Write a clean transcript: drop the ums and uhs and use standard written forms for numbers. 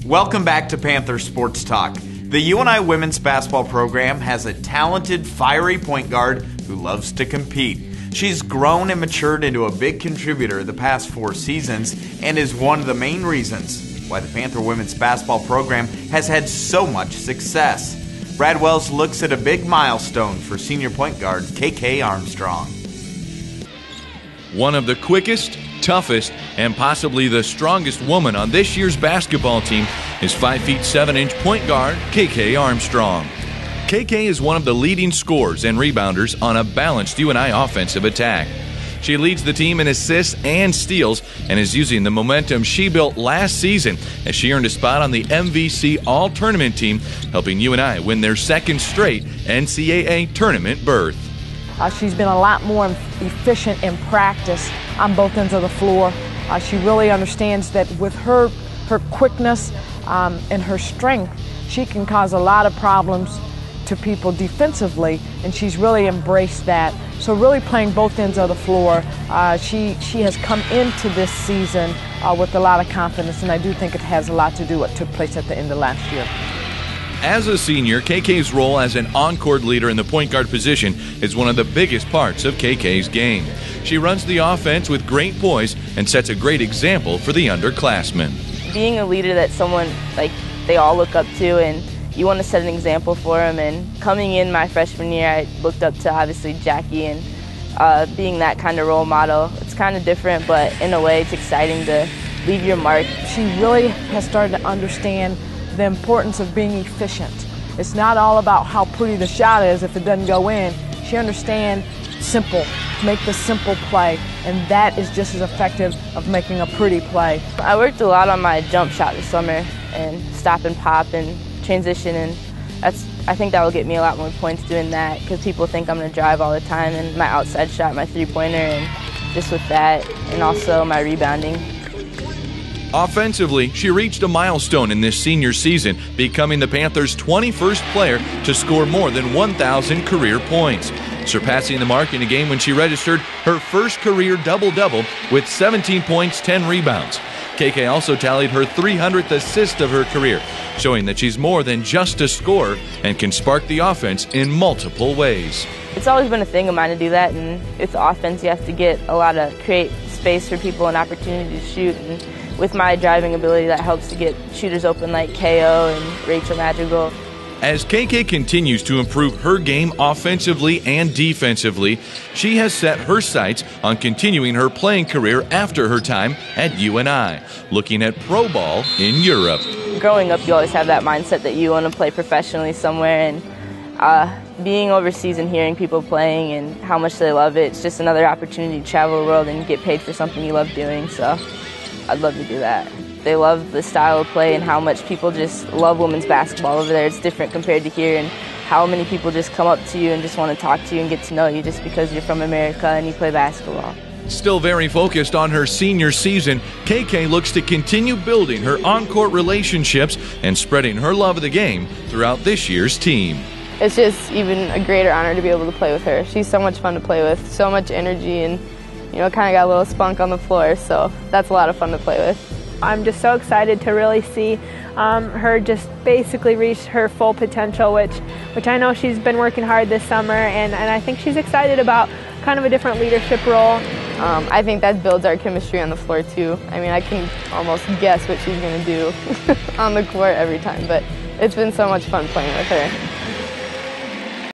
Welcome back to Panther Sports Talk. The UNI Women's basketball program has a talented, fiery point guard who loves to compete. She's grown and matured into a big contributor the past 4 seasons and is one of the main reasons why the Panther women's basketball program has had so much success. Brad Wells looks at a big milestone for senior point guard KK Armstrong. One of the quickest, toughest, and possibly the strongest woman on this year's basketball team is 5'7" point guard KK Armstrong. KK is one of the leading scorers and rebounders on a balanced UNI offensive attack. She leads the team in assists and steals and is using the momentum she built last season as she earned a spot on the MVC All-Tournament team, helping UNI win their second straight NCAA tournament berth. She's been a lot more efficient in practice on both ends of the floor. She really understands that with her quickness and her strength, she can cause a lot of problems to people defensively, and she's really embraced that. So really playing both ends of the floor, she has come into this season with a lot of confidence, and I do think it has a lot to do with what took place at the end of last year. As a senior, KK's role as an on-court leader in the point guard position is one of the biggest parts of KK's game. She runs the offense with great poise and sets a great example for the underclassmen. Being a leader that someone like they all look up to, and you want to set an example for them. And coming in my freshman year, I looked up to obviously Jackie, and being that kind of role model, it's kind of different, but in a way it's exciting to leave your mark. She really has started to understand the importance of being efficient. It's not all about how pretty the shot is if it doesn't go in. She understands simple, make the simple play, and that is just as effective of making a pretty play. I worked a lot on my jump shot this summer and stop and pop and transition, and I think that will get me a lot more points doing that because people think I'm going to drive all the time, and my outside shot, my three-pointer, and just with that, and also my rebounding. Offensively, she reached a milestone in this senior season, becoming the Panthers' 21st player to score more than 1,000 career points, surpassing the mark in a game when she registered her first career double-double with 17 points, 10 rebounds. KK also tallied her 300th assist of her career, showing that she's more than just a scorer and can spark the offense in multiple ways. It's always been a thing of mine to do that, and with offense you have to create space for people and opportunity to shoot, and with my driving ability that helps to get shooters open like KO and Rachel Madrigal. As KK continues to improve her game offensively and defensively, she has set her sights on continuing her playing career after her time at UNI, looking at pro ball in Europe. Growing up, you always have that mindset that you want to play professionally somewhere, and being overseas and hearing people playing and how much they love it, it's just another opportunity to travel the world and get paid for something you love doing, so I'd love to do that. They love the style of play and how much people just love women's basketball over there. It's different compared to here, and how many people just come up to you and just want to talk to you and get to know you just because you're from America and you play basketball. Still very focused on her senior season, KK looks to continue building her on-court relationships and spreading her love of the game throughout this year's team. It's just even a greater honor to be able to play with her. She's so much fun to play with, so much energy, and kind of got a little spunk on the floor, so that's a lot of fun to play with. I'm just so excited to really see her just basically reach her full potential, which I know she's been working hard this summer, and I think she's excited about kind of a different leadership role. I think that builds our chemistry on the floor too. I mean, I can almost guess what she's going to do on the court every time, but it's been so much fun playing with her.